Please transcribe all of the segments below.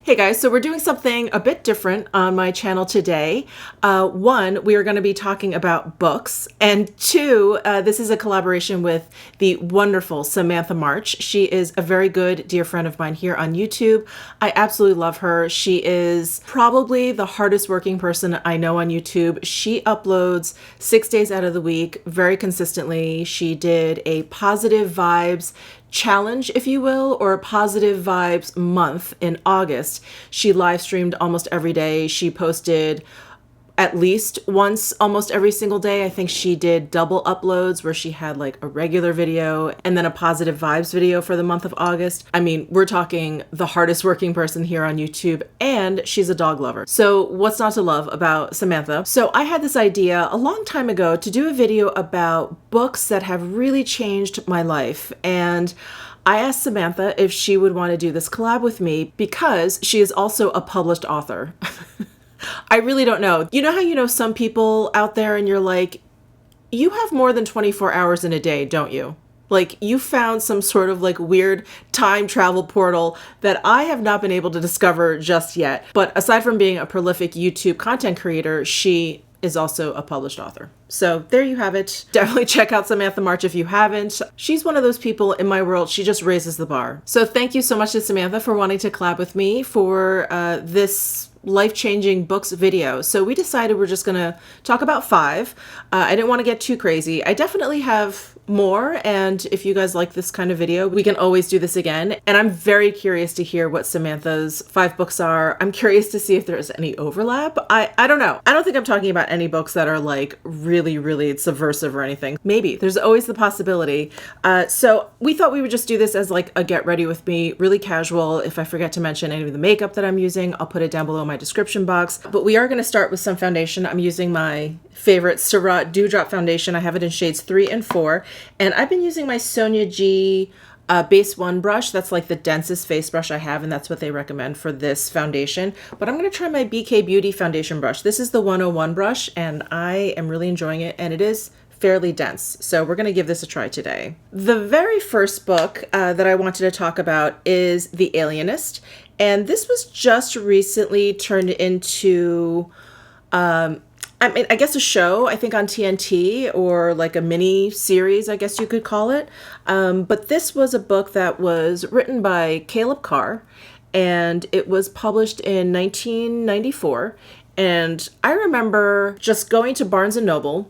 Hey guys, so we're doing something a bit different on my channel today. One, we are going to be talking about books, and two, this is a collaboration with the wonderful Samantha March. She is a very good dear friend of mine here on YouTube. I absolutely love her. She is probably the hardest working person I know on YouTube. She uploads 6 days out of the week very consistently. She did a positive vibes challenge, if you will, or a positive vibes month in August. She live streamed almost every day. She posted at least once almost every single day. I think she did double uploads where she had like a regular video and then a positive vibes video for the month of August. I mean, we're talking the hardest working person here on YouTube, and she's a dog lover. So what's not to love about Samantha? So I had this idea a long time ago to do a video about books that have really changed my life. And I asked Samantha if she would want to do this collab with me because she is also a published author. I really don't know. You know how you know some people out there and you're like, you have more than 24 hours in a day, don't you? Like you found some sort of like weird time travel portal that I have not been able to discover just yet. But aside from being a prolific YouTube content creator, she is also a published author. So there you have it. Definitely check out Samantha March if you haven't. She's one of those people in my world, she just raises the bar. So thank you so much to Samantha for wanting to collab with me for this life-changing books video. So we decided we're just gonna talk about 5. I didn't want to get too crazy. I definitely have more, and if you guys like this kind of video, we can always do this again. And I'm very curious to hear what Samantha's 5 books are. I'm curious to see if there's any overlap. I don't know. I don't think I'm talking about any books that are like really subversive or anything. Maybe. There's always the possibility. So we thought we would just do this as like a get ready with me, really casual. If I forget to mention any of the makeup that I'm using, I'll put it down below in my description box. But we are going to start with some foundation. I'm using my favorite Surratt Dewdrop foundation. I have it in shades 3 and 4. And I've been using my Sonia G base 1 brush. That's like the densest face brush I have, and that's what they recommend for this foundation. But I'm going to try my BK Beauty foundation brush. This is the 101 brush, and I am really enjoying it, and it is fairly dense. So we're going to give this a try today. The very first book that I wanted to talk about is The Alienist. And this was just recently turned into I guess a show, I think on TNT, or like a mini series, I guess you could call it. But this was a book that was written by Caleb Carr, and it was published in 1994. And I remember just going to Barnes & Noble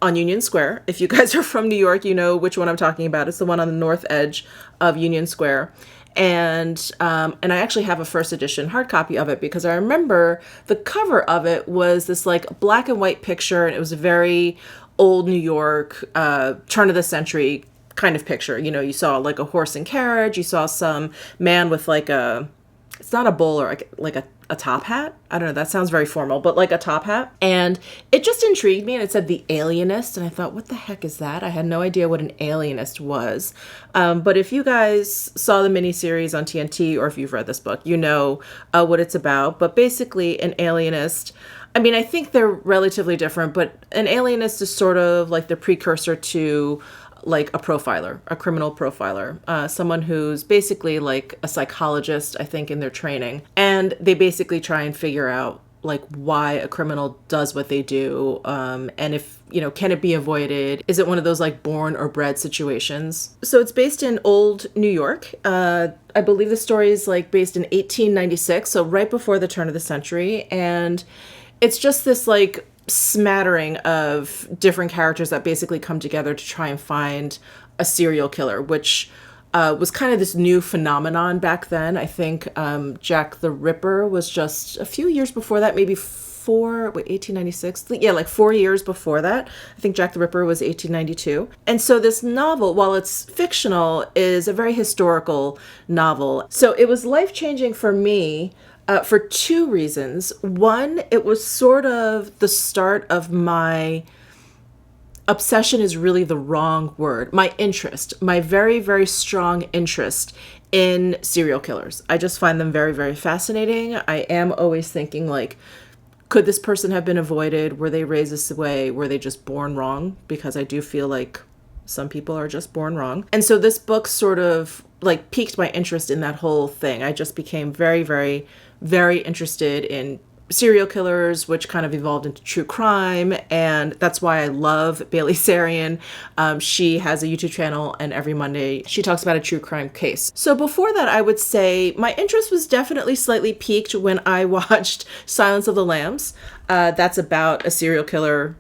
on Union Square. If you guys are from New York, you know which one I'm talking about. It's the one on the north edge of Union Square. And I actually have a first edition hard copy of it because I remember the cover of it was this like black and white picture, and it was a very old New York, turn of the century kind of picture. You know, you saw like a horse and carriage, you saw some man with like it's not a bowl or like a top hat. I don't know, that sounds very formal, but like a top hat. And it just intrigued me, and it said The Alienist, and I thought, what the heck is that? I had no idea what an alienist was. But if you guys saw the miniseries on TNT, or if you've read this book, you know what it's about. But basically an alienist, I mean, I think they're relatively different, but an alienist is sort of like the precursor to like a profiler, a criminal profiler, someone who's basically like a psychologist, I think, in their training. And they basically try and figure out like why a criminal does what they do. And if, you know, can it be avoided? Is it one of those like born or bred situations? So it's based in old New York. I believe the story is like based in 1896. So right before the turn of the century. And it's just this like smattering of different characters that basically come together to try and find a serial killer, which was kind of this new phenomenon back then. I think Jack the Ripper was just a few years before that, maybe 1896? Yeah, like 4 years before that. I think Jack the Ripper was 1892. And so this novel, while it's fictional, is a very historical novel. So it was life-changing for me for 2 reasons. One, it was sort of the start of my obsession is really the wrong word. My interest, my very strong interest in serial killers. I just find them very fascinating. I am always thinking like, could this person have been avoided? Were they raised this way? Were they just born wrong? Because I do feel like some people are just born wrong. And so this book sort of like piqued my interest in that whole thing. I just became very very interested in serial killers, which kind of evolved into true crime. And that's why I love Bailey Sarian. She has a YouTube channel, and every Monday she talks about a true crime case. So before that, I would say my interest was definitely slightly piqued when I watched Silence of the Lambs. That's about a serial killer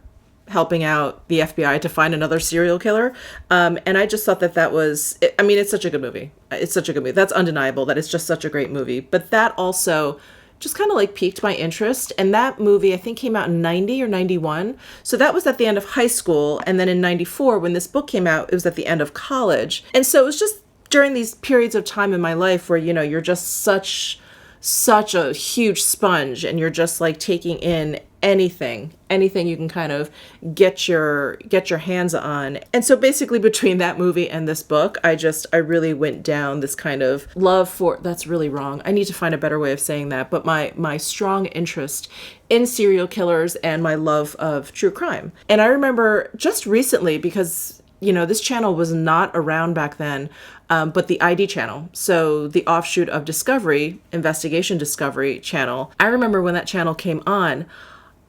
helping out the FBI to find another serial killer. And I just thought that was, I mean, it's such a good movie. It's such a good movie. That's undeniable that it's just such a great movie. But that also just kind of like piqued my interest. And that movie, I think, came out in 90 or 91. So that was at the end of high school. And then in 94, when this book came out, it was at the end of college. And so it was just during these periods of time in my life where, you know, you're just such a huge sponge, and you're just like taking in anything you can kind of get your hands on. And so basically between that movie and this book, I really went down this kind of love for, that's really wrong, I need to find a better way of saying that, but my strong interest in serial killers and my love of true crime. And I remember just recently, because you know, this channel was not around back then, but the ID channel, so the offshoot of Discovery, Investigation Discovery channel. I remember when that channel came on,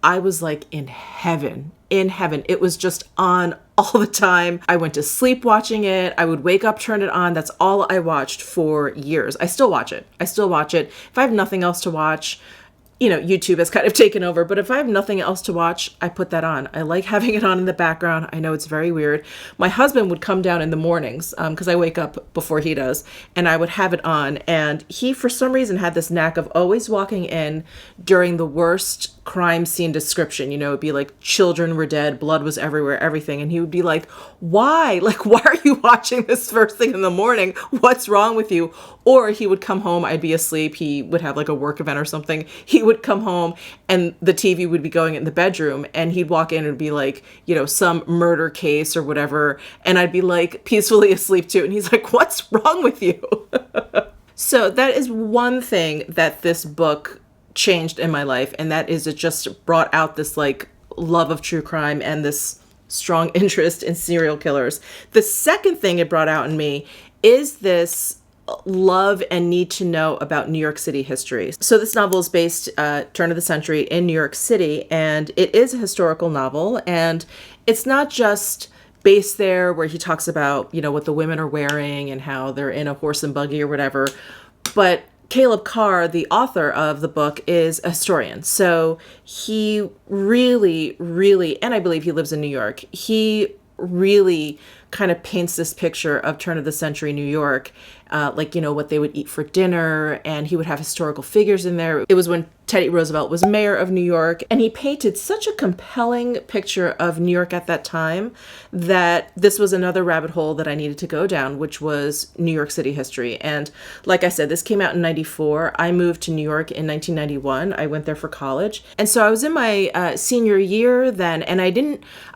I was like in heaven. It was just on all the time. I went to sleep watching it. I would wake up, turn it on. That's all I watched for years. I still watch it. If I have nothing else to watch, you know, YouTube has kind of taken over, but if I have nothing else to watch, I put that on. I like having it on in the background. I know it's very weird. My husband would come down in the mornings, because I wake up before he does, and I would have it on. And he, for some reason, had this knack of always walking in during the worst crime scene description. You know, it'd be like children were dead, blood was everywhere, everything. And he would be like, why? Like, why are you watching this first thing in the morning? What's wrong with you? Or he would come home, I'd be asleep. He would have like a work event or something. He would come home and the TV would be going in the bedroom, and he'd walk in and be like, you know, some murder case or whatever. And I'd be like peacefully asleep too. And he's like, what's wrong with you? So that is one thing that this book changed in my life. And that is, it just brought out this like love of true crime and this strong interest in serial killers. The second thing it brought out in me is this love and need to know about New York City history. So this novel is based turn of the century in New York City, and it is a historical novel, and it's not just based there where he talks about, you know, what the women are wearing and how they're in a horse and buggy or whatever, but Caleb Carr, the author of the book, is a historian. So he really, and I believe he lives in New York, he really kind of paints this picture of turn of the century New York, like, you know, what they would eat for dinner, and he would have historical figures in there. It was when Teddy Roosevelt was mayor of New York, and he painted such a compelling picture of New York at that time that this was another rabbit hole that I needed to go down, which was New York City history. And like I said, this came out in 94. I moved to New York in 1991. I went there for college. And so I was in my senior year then, and I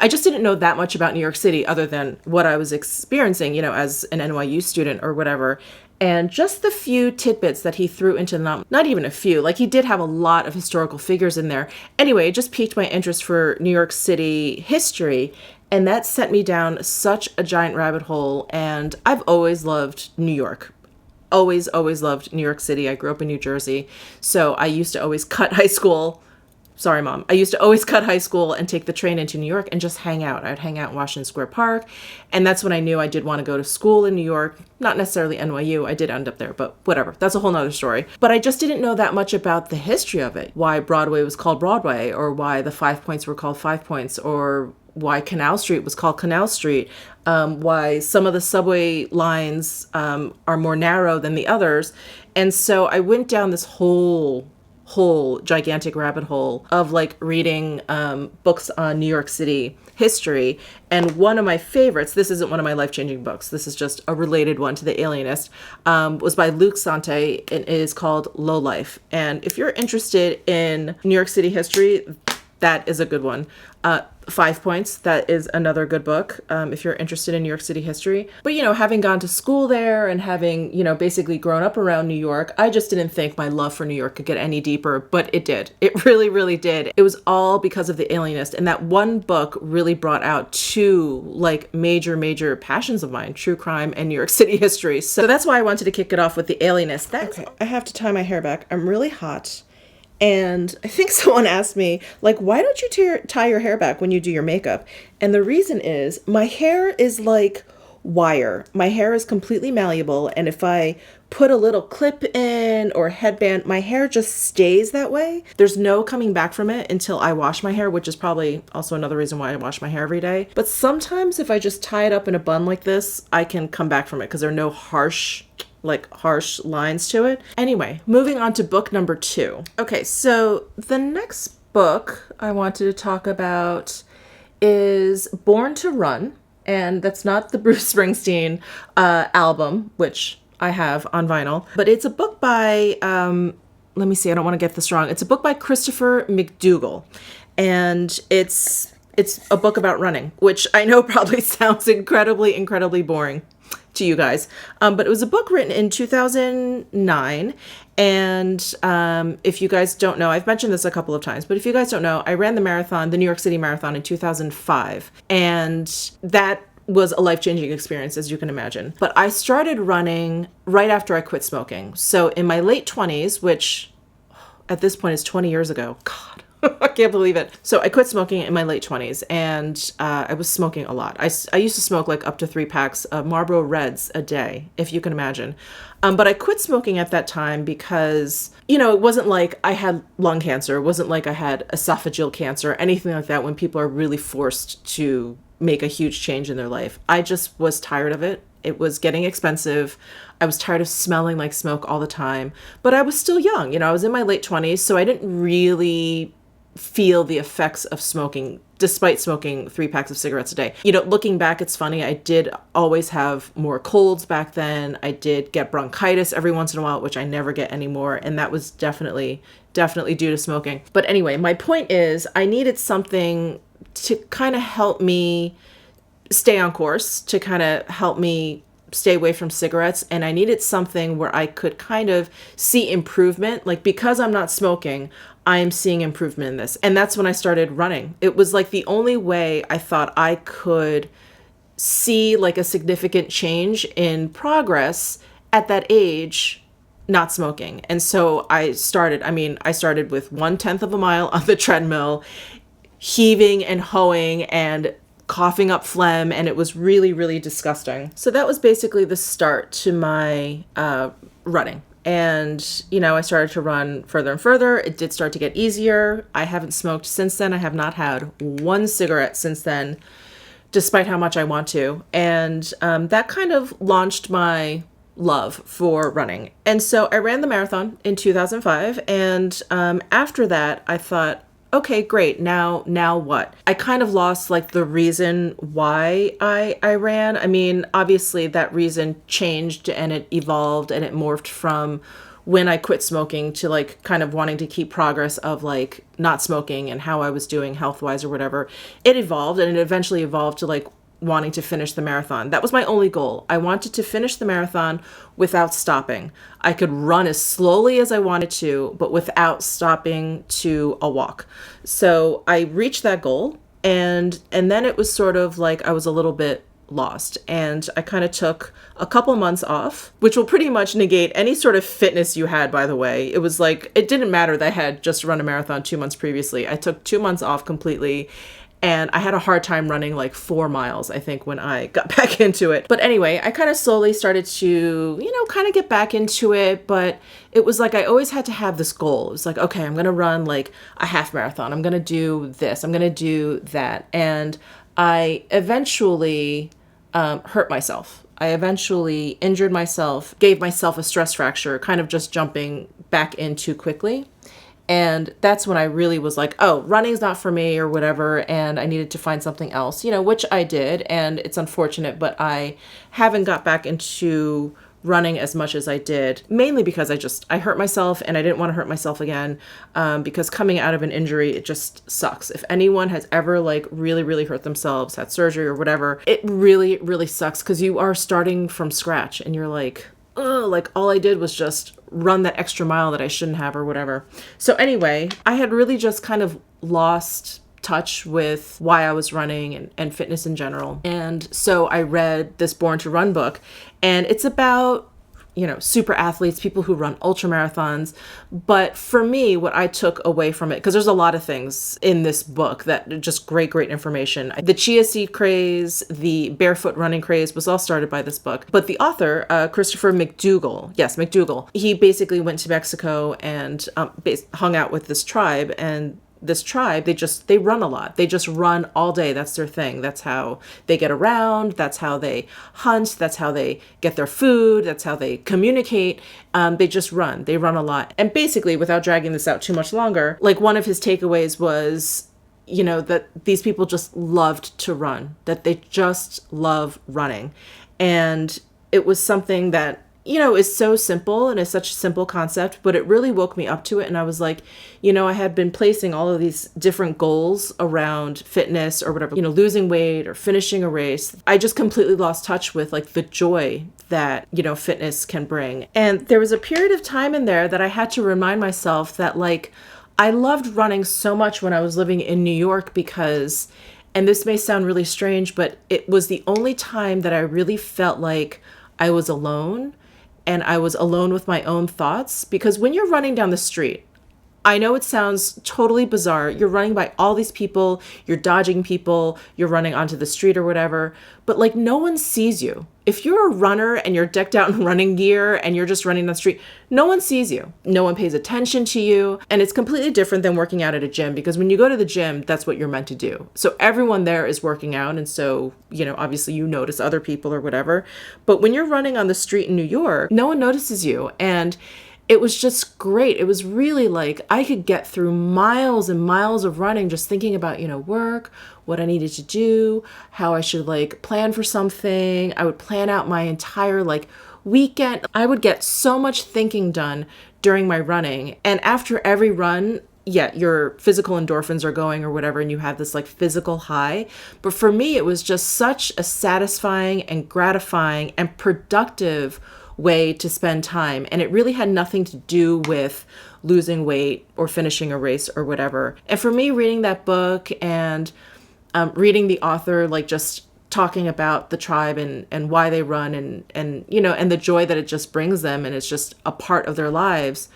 just didn't know that much about New York City other than what I was experiencing, you know, as an NYU student or whatever. And just the few tidbits that he threw into the novel, not even a few, like he did have a lot of historical figures in there. Anyway, it just piqued my interest for New York City history. And that sent me down such a giant rabbit hole. And I've always loved New York. Always loved New York City. I grew up in New Jersey. So I used to always cut high school. Sorry, Mom. I used to always cut high school and take the train into New York and just hang out. I'd hang out in Washington Square Park. And that's when I knew I did want to go to school in New York. Not necessarily NYU. I did end up there, but whatever. That's a whole nother story. But I just didn't know that much about the history of it. Why Broadway was called Broadway, or why the 5 Points were called 5 Points, or why Canal Street was called Canal Street, why some of the subway lines are more narrow than the others. And so I went down this whole gigantic rabbit hole of like reading books on New York City history. And one of my favorites, this isn't one of my life-changing books, this is just a related one to The Alienist, was by Luc Sante, and it is called Low Life. And if you're interested in New York City history, That is a good one. 5 Points, that is another good book if you're interested in New York City history. But, you know, having gone to school there and having, you know, basically grown up around New York, I just didn't think my love for New York could get any deeper, but it did. It really, really did. It was all because of The Alienist. And that one book really brought out two, like, major passions of mine, true crime and New York City history. So that's why I wanted to kick it off with The Alienist. Okay, I have to tie my hair back. I'm really hot. And I think someone asked me, like, why don't you tie your hair back when you do your makeup? And the reason is my hair is like wire. My hair is completely malleable. And if I put a little clip in or headband, my hair just stays that way. There's no coming back from it until I wash my hair, which is probably also another reason why I wash my hair every day. But sometimes if I just tie it up in a bun like this, I can come back from it because there are no harsh lines to it. Anyway, moving on to book number 2. Okay, so the next book I wanted to talk about is Born to Run, and that's not the Bruce Springsteen album, which I have on vinyl, but it's a book by, let me see, I don't want to get this wrong. It's a book by Christopher McDougall, and it's a book about running, which I know probably sounds incredibly boring to you guys. But it was a book written in 2009. And if you guys don't know, I've mentioned this a couple of times, but if you guys don't know, I ran the New York City Marathon in 2005. And that was a life-changing experience, as you can imagine. But I started running right after I quit smoking. So in my late 20s, which at this point is 20 years ago. God. I can't believe it. So I quit smoking in my late 20s, and I was smoking a lot. I used to smoke like up to 3 packs of Marlboro Reds a day, if you can imagine. But I quit smoking at that time because, you know, it wasn't like I had lung cancer. It wasn't like I had esophageal cancer, anything like that when people are really forced to make a huge change in their life. I just was tired of it. It was getting expensive. I was tired of smelling like smoke all the time, but I was still young. You know, I was in my late 20s, so I didn't really feel the effects of smoking despite smoking 3 packs of cigarettes a day. You know, looking back, it's funny. I did always have more colds back then. I did get bronchitis every once in a while, which I never get anymore. And that was definitely due to smoking. But anyway, my point is I needed something to kind of help me stay on course, to kind of help me stay away from cigarettes. And I needed something where I could kind of see improvement. Like, because I'm not smoking, I am seeing improvement in this. And that's when I started running. It was like the only way I thought I could see like a significant change in progress at that age, not smoking. And so I started with 1/10 of a mile on the treadmill, heaving and hoeing and coughing up phlegm, and it was really disgusting. So that was basically the start to my running. And, you know, I started to run further and further. It did start to get easier. I haven't smoked since then. I have not had 1 cigarette since then, despite how much I want to. And that kind of launched my love for running. And so I ran the marathon in 2005. And after that, I thought, okay, great. Now what? I kind of lost like the reason why I ran. I mean, obviously that reason changed and it evolved and it morphed from when I quit smoking to like kind of wanting to keep progress of like not smoking and how I was doing health-wise or whatever. It evolved, and it eventually evolved to like wanting to finish the marathon. That was my only goal. I wanted to finish the marathon without stopping. I could run as slowly as I wanted to, but without stopping to a walk. So I reached that goal, and then it was sort of like I was a little bit lost, and I kind of took a couple months off, which will pretty much negate any sort of fitness you had, by the way. It was like, it didn't matter that I had just run a marathon 2 months previously. I took 2 months off completely. And I had a hard time running like 4 miles, I think, when I got back into it. But anyway, I kind of slowly started to, you know, kind of get back into it. But it was like I always had to have this goal. It was like, okay, I'm going to run like a half marathon. I'm going to do this. I'm going to do that. And I eventually hurt myself. I eventually injured myself, gave myself a stress fracture, kind of just jumping back in too quickly. And that's when I really was like, oh, running's not for me or whatever. And I needed to find something else, you know, which I did. And it's unfortunate, but I haven't got back into running as much as I did, mainly because I hurt myself and I didn't want to hurt myself again, because coming out of an injury, it just sucks. If anyone has ever like really, really hurt themselves, had surgery or whatever, it really, really sucks because you are starting from scratch and you're like, oh, like all I did was just run that extra mile that I shouldn't have or whatever. So anyway, I had really just kind of lost touch with why I was running and fitness in general. And so I read this Born to Run book, and it's about, you know, super athletes, people who run ultra marathons. But for me, what I took away from it, because there's a lot of things in this book that just great information. The chia seed craze, the barefoot running craze was all started by this book. But the author, Christopher McDougall, he basically went to Mexico and hung out with this tribe, and this tribe, they run a lot. They just run all day. That's their thing. That's how they get around. That's how they hunt. That's how they get their food. That's how they communicate. They just run. They run a lot. And basically, without dragging this out too much longer, like one of his takeaways was, you know, that these people just loved to run, that they just love running. And it was something that, you know, is so simple and is such a simple concept, but it really woke me up to it. And I was like, you know, I had been placing all of these different goals around fitness or whatever, you know, losing weight or finishing a race. I just completely lost touch with like the joy that, you know, fitness can bring. And there was a period of time in there that I had to remind myself that like, I loved running so much when I was living in New York because, and this may sound really strange, but it was the only time that I really felt like I was alone. And I was alone with my own thoughts, because when you're running down the street, I know it sounds totally bizarre. You're running by all these people, you're dodging people, you're running onto the street or whatever, but like no one sees you. If you're a runner and you're decked out in running gear and you're just running down the street, no one sees you. No one pays attention to you. And it's completely different than working out at a gym, because when you go to the gym, that's what you're meant to do. So everyone there is working out. And so, you know, obviously you notice other people or whatever. But when you're running on the street in New York, no one notices you. And it was just great. It was really like I could get through miles and miles of running just thinking about, you know, work, what I needed to do, how I should like plan for something. I would plan out my entire like weekend. I would get so much thinking done during my running. And after every run, yeah, your physical endorphins are going or whatever, and you have this like physical high. But for me, it was just such a satisfying and gratifying and productive way to spend time. And it really had nothing to do with losing weight or finishing a race or whatever. And for me, reading that book and reading the author, like just talking about the tribe and why they run and, you know, and the joy that it just brings them, and it's just a part of their lives,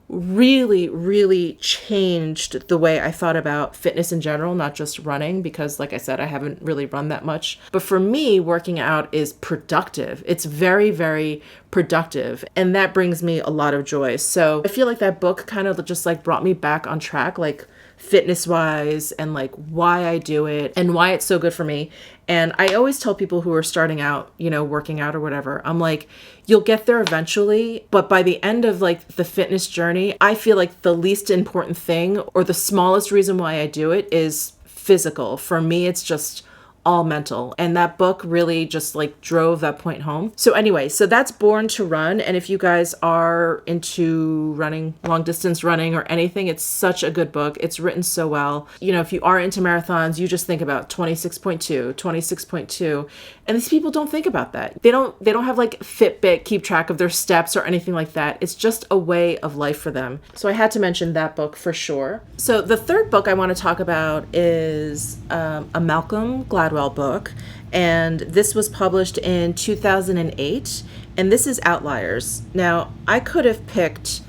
really, really changed the way I thought about fitness in general, not just running, because like I said, I haven't really run that much. But for me, working out is productive. It's very, very productive. And that brings me a lot of joy. So I feel like that book kind of just like brought me back on track, like fitness wise, and like why I do it and why it's so good for me. And I always tell people who are starting out, you know, working out or whatever, I'm like, you'll get there eventually. But by the end of like the fitness journey, I feel like the least important thing or the smallest reason why I do it is physical. For me, it's just all mental. And that book really just like drove that point home. So anyway, so that's Born to Run. And if you guys are into running, long distance running or anything, it's such a good book. It's written so well. You know, if you are into marathons, you just think about 26.2. And these people don't think about that. They don't have like Fitbit, keep track of their steps or anything like that. It's just a way of life for them. So I had to mention that book for sure. So the third book I want to talk about is a Malcolm Gladwell book. And this was published in 2008. And this is Outliers. Now, I could have picked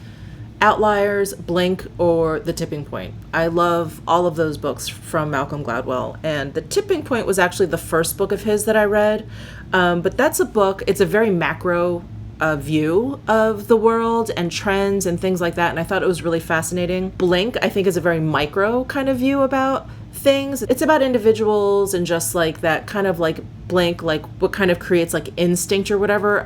Outliers, Blink, or The Tipping Point. I love all of those books from Malcolm Gladwell. And The Tipping Point was actually the first book of his that I read. But that's a book, it's a very macro view of the world and trends and things like that. And I thought it was really fascinating. Blink, I think, is a very micro kind of view about things. It's about individuals and just like that kind of like Blink, like what kind of creates like instinct or whatever.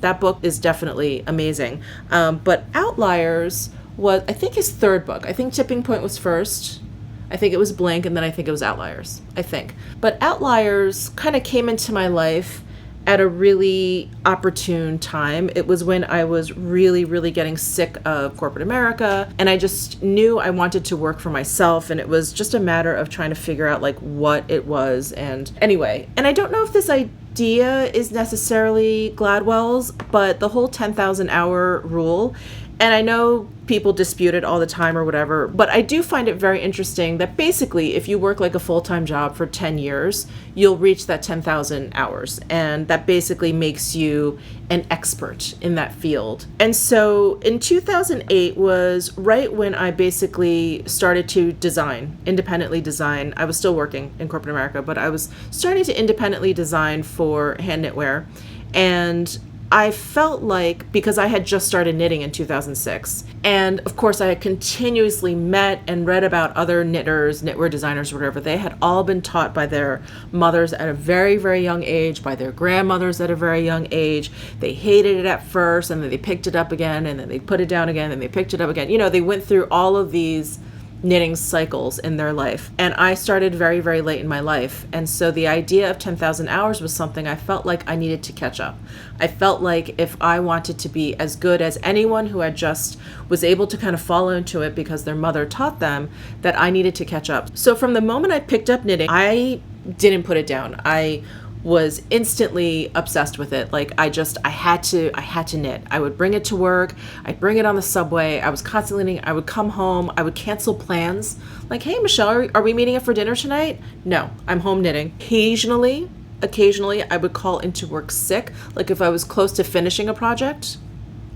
That book is definitely amazing. But Outliers was, I think, his third book. I think Tipping Point was first. I think it was Blink, and then I think it was Outliers, I think. But Outliers kind of came into my life at a really opportune time. It was when I was really, really getting sick of corporate America, and I just knew I wanted to work for myself, and it was just a matter of trying to figure out like what it was. And anyway, and I don't know if this idea is necessarily Gladwell's, but the whole 10,000 hour rule, and I know people dispute it all the time or whatever, but I do find it very interesting that basically if you work like a full-time job for 10 years, you'll reach that 10,000 hours. And that basically makes you an expert in that field. And so in 2008 was right when I basically started to design, independently design. I was still working in corporate America, but I was starting to independently design for hand knitwear. And I felt like, because I had just started knitting in 2006, and of course I had continuously met and read about other knitters, knitwear designers, whatever. They had all been taught by their mothers at a very, very young age, by their grandmothers at a very young age. They hated it at first, and then they picked it up again, and then they put it down again, and they picked it up again. You know, they went through all of these knitting cycles in their life. And I started very, very late in my life. And so the idea of 10,000 hours was something I felt like I needed to catch up. I felt like if I wanted to be as good as anyone who had just was able to kind of fall into it because their mother taught them, that I needed to catch up. So from the moment I picked up knitting, I didn't put it down. I was instantly obsessed with it. Like I had to knit. I would bring it to work. I'd bring it on the subway. I was constantly knitting. I would come home. I would cancel plans. Like, hey, Michelle, are we meeting up for dinner tonight? No, I'm home knitting. Occasionally, I would call into work sick. Like if I was close to finishing a project,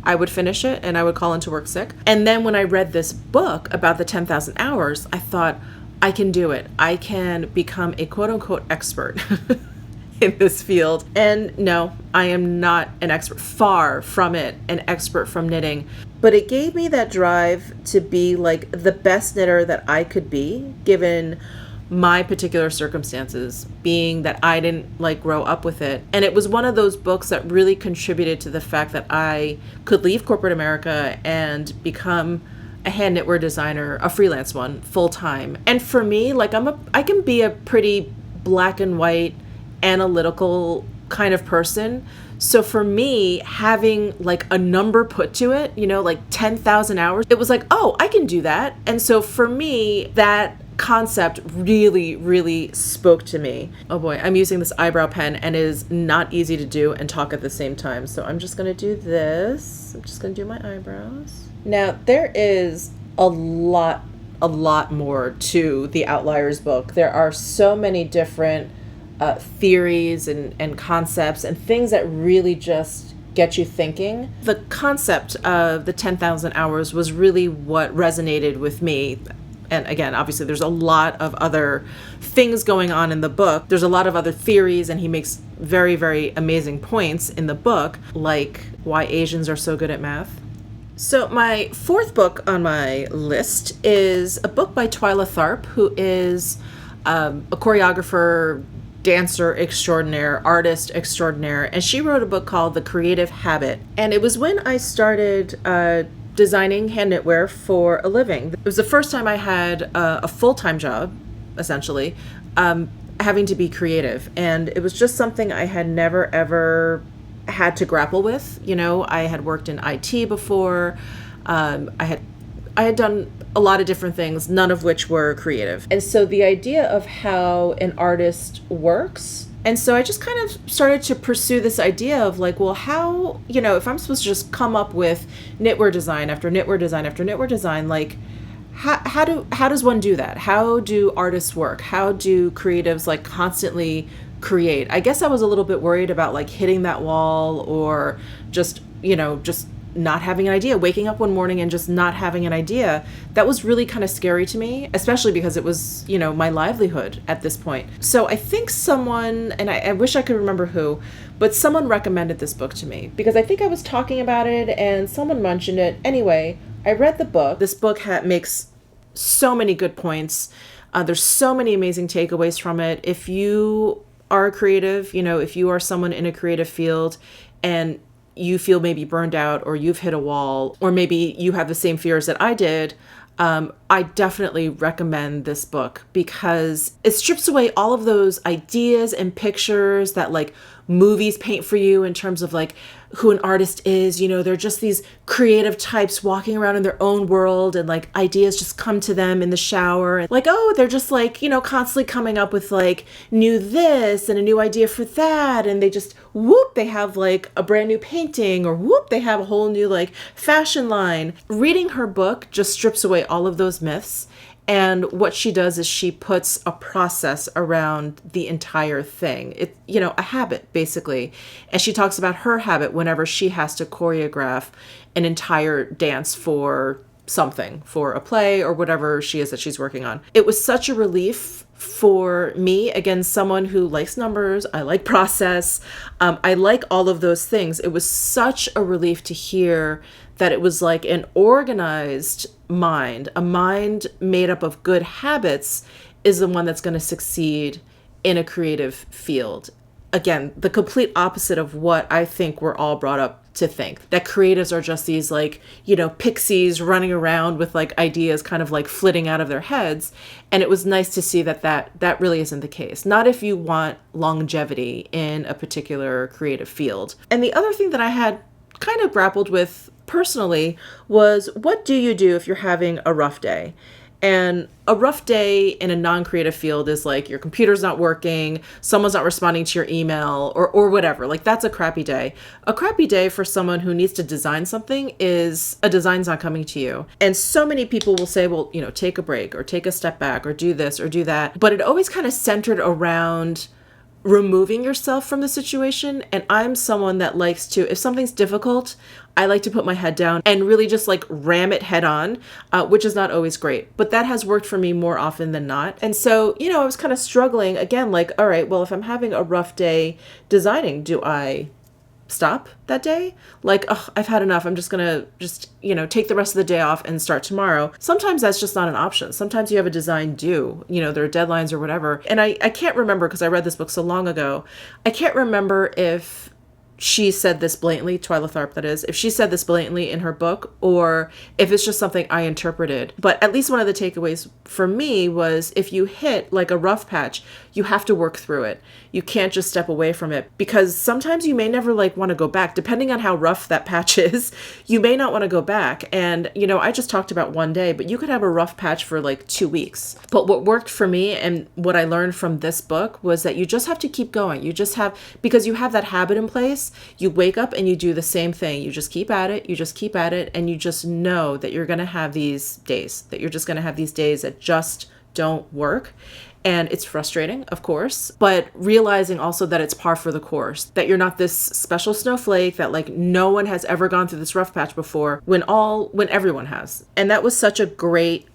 I would finish it and I would call into work sick. And then when I read this book about the 10,000 hours, I thought, I can do it. I can become a quote unquote expert in this field. And no, I am not an expert, far from it, an expert from knitting. But it gave me that drive to be like the best knitter that I could be, given my particular circumstances, being that I didn't like grow up with it. And it was one of those books that really contributed to the fact that I could leave corporate America and become a hand knitwear designer, a freelance one, full time. And for me, like I can be a pretty black and white, analytical kind of person. So for me, having like a number put to it, you know, like 10,000 hours, it was like, oh, I can do that. And so for me, that concept really, really spoke to me. Oh boy, I'm using this eyebrow pen and it is not easy to do and talk at the same time. So I'm just going to do this. I'm just going to do my eyebrows. Now, there is a lot more to the Outliers book. There are so many different theories and concepts and things that really just get you thinking. The concept of the 10,000 hours was really what resonated with me. And again, obviously there's a lot of other things going on in the book. There's a lot of other theories, and he makes very, very amazing points in the book, like why Asians are so good at math. So my fourth book on my list is a book by Twyla Tharp, who is a choreographer, dancer extraordinaire, artist extraordinaire, and she wrote a book called The Creative Habit. And it was when I started designing hand knitwear for a living. It was the first time I had a full-time job, essentially, having to be creative. And it was just something I had never, ever had to grapple with. You know, I had worked in IT before. I had done a lot of different things, none of which were creative. And so the idea of how an artist works, and so I just kind of started to pursue this idea of like, well, how, you know, if I'm supposed to just come up with knitwear design after knitwear design after knitwear design, like how does one do that? How do artists work? How do creatives like constantly create? I guess I was a little bit worried about like hitting that wall, or just, you know, just not having an idea, waking up one morning and just not having an idea. That was really kind of scary to me, especially because it was, you know, my livelihood at this point. So I think someone, and I wish I could remember who, but someone recommended this book to me because I think I was talking about it and someone mentioned it. Anyway, I read the book. This book makes so many good points. There's so many amazing takeaways from it. If you are a creative, you know, if you are someone in a creative field and you feel maybe burned out, or you've hit a wall, or maybe you have the same fears that I did, I definitely recommend this book because it strips away all of those ideas and pictures that like movies paint for you in terms of like who an artist is. You know, they're just these creative types walking around in their own world, and like ideas just come to them in the shower. And like, oh, they're just like, you know, constantly coming up with like new this and a new idea for that. And they just, whoop, they have like a brand new painting, or whoop, they have a whole new like fashion line. Reading her book just strips away all of those myths. And what she does is she puts a process around the entire thing. It's, you know, a habit, basically. And she talks about her habit whenever she has to choreograph an entire dance for something, for a play or whatever she is that she's working on. It was such a relief for me, again, someone who likes numbers, I like process, I like all of those things. It was such a relief to hear that it was like an organized mind, a mind made up of good habits is the one that's going to succeed in a creative field. Again, the complete opposite of what I think we're all brought up to think, that creatives are just these like, you know, pixies running around with like ideas kind of like flitting out of their heads. And it was nice to see that really isn't the case. Not if you want longevity in a particular creative field. And the other thing that I had kind of grappled with personally was, what do you do if you're having a rough day? And a rough day in a non-creative field is like your computer's not working, someone's not responding to your email, or whatever. Like, that's a crappy day. A crappy day for someone who needs to design something is a design's not coming to you. And so many people will say, well, you know, take a break or take a step back or do this or do that. But it always kind of centered around removing yourself from the situation. And I'm someone that likes to, if something's difficult, I like to put my head down and really just like ram it head on, which is not always great, but that has worked for me more often than not. And so, you know, I was kind of struggling again, like, all right, well, if I'm having a rough day designing, do I stop that day? Like, oh, I've had enough. I'm just going to you know, take the rest of the day off and start tomorrow. Sometimes that's just not an option. Sometimes you have a design due, you know, there are deadlines or whatever. And I can't remember, because I read this book so long ago, I can't remember if she said this blatantly, Twyla Tharp that is, if she said this blatantly in her book, or if it's just something I interpreted. But at least one of the takeaways for me was, if you hit like a rough patch, you have to work through it. You can't just step away from it, because sometimes you may never like want to go back. Depending on how rough that patch is, you may not want to go back. And, you know, I just talked about one day, but you could have a rough patch for like 2 weeks. But what worked for me and what I learned from this book was that you just have to keep going. You just have, because you have that habit in place, you wake up and you do the same thing. You just keep at it. You just keep at it. And you just know that you're going to have these days, that you're just going to have these days that just don't work. And it's frustrating, of course, but realizing also that it's par for the course, that you're not this special snowflake, that like no one has ever gone through this rough patch before, when everyone has. And that was such a great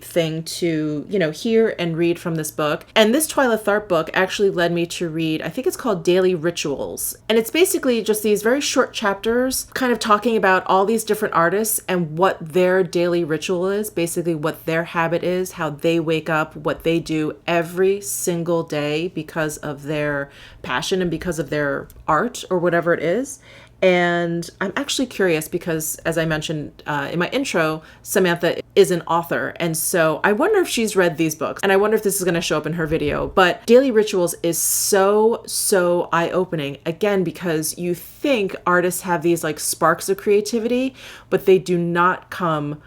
thing to, you know, hear and read from this book. And this Twyla Tharp book actually led me to read, I think it's called Daily Rituals. And it's basically just these very short chapters kind of talking about all these different artists and what their daily ritual is, basically what their habit is, how they wake up, what they do every single day because of their passion and because of their art or whatever it is. And I'm actually curious because, as I mentioned in my intro, Samantha is an author. And so I wonder if she's read these books, and I wonder if this is going to show up in her video. But Daily Rituals is so eye-opening, again, because you think artists have these like sparks of creativity, but they do not come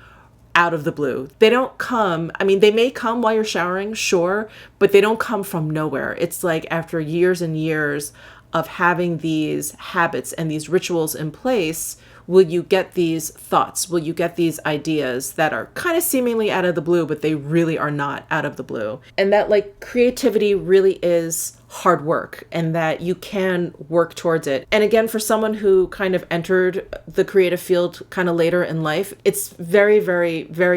out of the blue. They don't come, I mean, they may come while you're showering, sure, but they don't come from nowhere. It's like after years and years of having these habits and these rituals in place, will you get these thoughts? Will you get these ideas that are kind of seemingly out of the blue, but they really are not out of the blue? And that like creativity really is hard work, and that you can work towards it. And again, for someone who kind of entered the creative field kind of later in life, it's very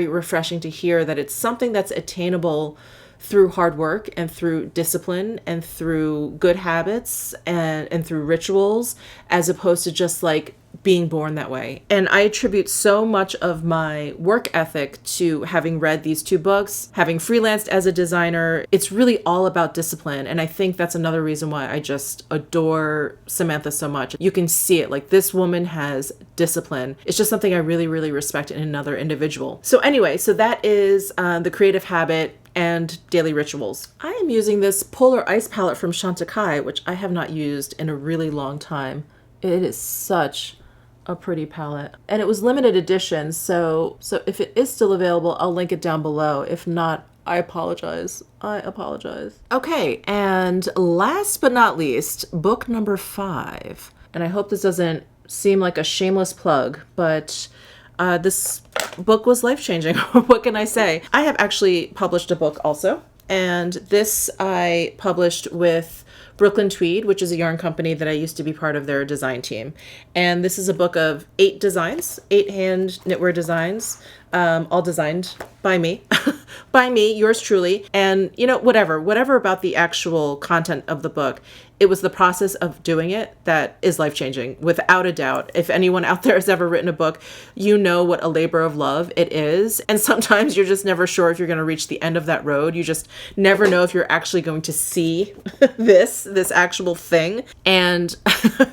refreshing to hear that it's something that's attainable through hard work and through discipline and through good habits and through rituals, as opposed to just like being born that way. And I attribute so much of my work ethic to having read these two books, having freelanced as a designer. It's really all about discipline. And I think that's another reason why I just adore Samantha so much. You can see it, like this woman has discipline. It's just something I really respect in another individual. So anyway, so that is The Creative Habit. and daily rituals. I am using this Polar Ice palette from Pkwy, which I have not used in a really long time. It is such a pretty palette. And it was limited edition, so if it is still available, I'll link it down below. If not, I apologize. I apologize. Okay, and last but not least, book number 5. And I hope this doesn't seem like a shameless plug, but this book was life-changing. What can I say? I have actually published a book also, and this I published with Brooklyn Tweed, which is a yarn company that I used to be part of their design team. And this is a book of 8 designs, 8 hand knitwear designs, all designed by me, by me, yours truly. And you know, whatever about the actual content of the book, it was the process of doing it that is life-changing, without a doubt. If anyone out there has ever written a book, you know what a labor of love it is. And sometimes you're just never sure if you're going to reach the end of that road. You just never know if you're actually going to see this actual thing. And I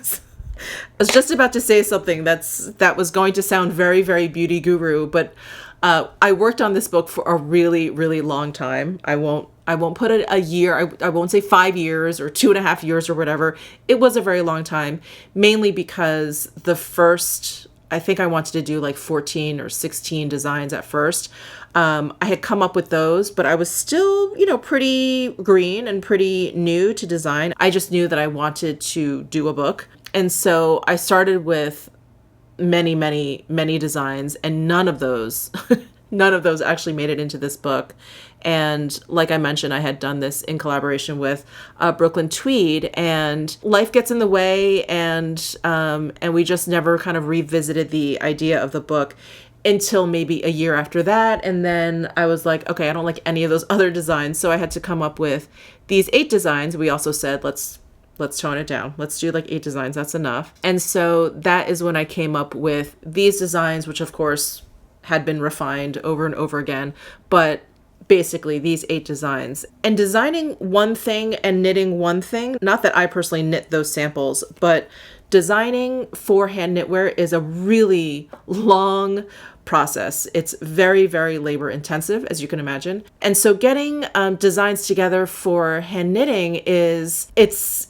was just about to say something that was going to sound very, very beauty guru, but I worked on this book for a really, really long time. I won't put it a year. I won't say 5 years or 2.5 years or whatever. It was a very long time, mainly because the first, I think I wanted to do like 14 or 16 designs at first. I had come up with those, but I was still, you know, pretty green and pretty new to design. I just knew that I wanted to do a book. And so I started with many, many, many designs, and none of those actually made it into this book. And like I mentioned, I had done this in collaboration with Brooklyn Tweed, and life gets in the way, and we just never kind of revisited the idea of the book until maybe a year after that. And then I was like, okay, I don't like any of those other designs. So I had to come up with these 8 designs. We also said, let's tone it down. Let's do like 8 designs. That's enough. And so that is when I came up with these designs, which of course had been refined over and over again, but basically these 8 designs. And designing one thing and knitting one thing, not that I personally knit those samples, but designing for hand knitwear is a really long process. It's very, very labor intensive, as you can imagine. And so getting designs together for hand knitting it's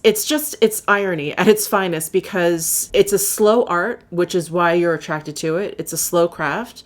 irony at its finest, because it's a slow art, which is why you're attracted to it. It's a slow craft.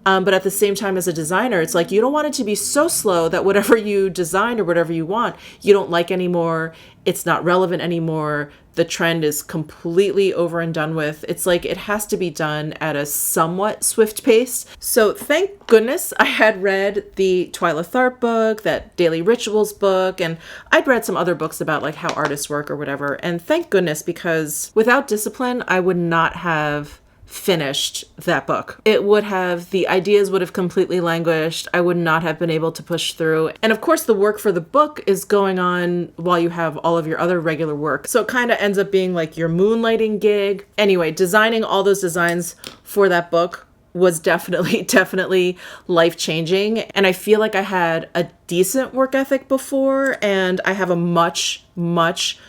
But at the same time, as a designer, it's like you don't want it to be so slow that whatever you design or whatever you want, you don't like anymore. It's not relevant anymore. The trend is completely over and done with. It's like it has to be done at a somewhat swift pace. So thank goodness I had read the Twyla Tharp book, that Daily Rituals book, and I'd read some other books about like how artists work or whatever. And thank goodness, because without discipline, I would not have finished that book. The ideas would have completely languished. I would not have been able to push through. And of course, the work for the book is going on while you have all of your other regular work. So it kind of ends up being like your moonlighting gig. Anyway, designing all those designs for that book was definitely life-changing. And I feel like I had a decent work ethic before, and I have a much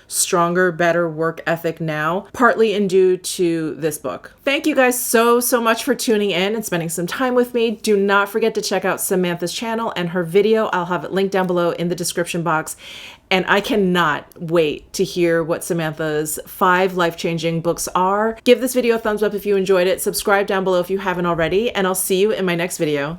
stronger, better work ethic now, partly in due to this book. Thank you guys so much for tuning in and spending some time with me. Do not forget to check out Samantha's channel and her video. I'll have it linked down below in the description box. And I cannot wait to hear what Samantha's 5 life-changing books are. Give this video a thumbs up if you enjoyed it. Subscribe down below if you haven't already, and I'll see you in my next video.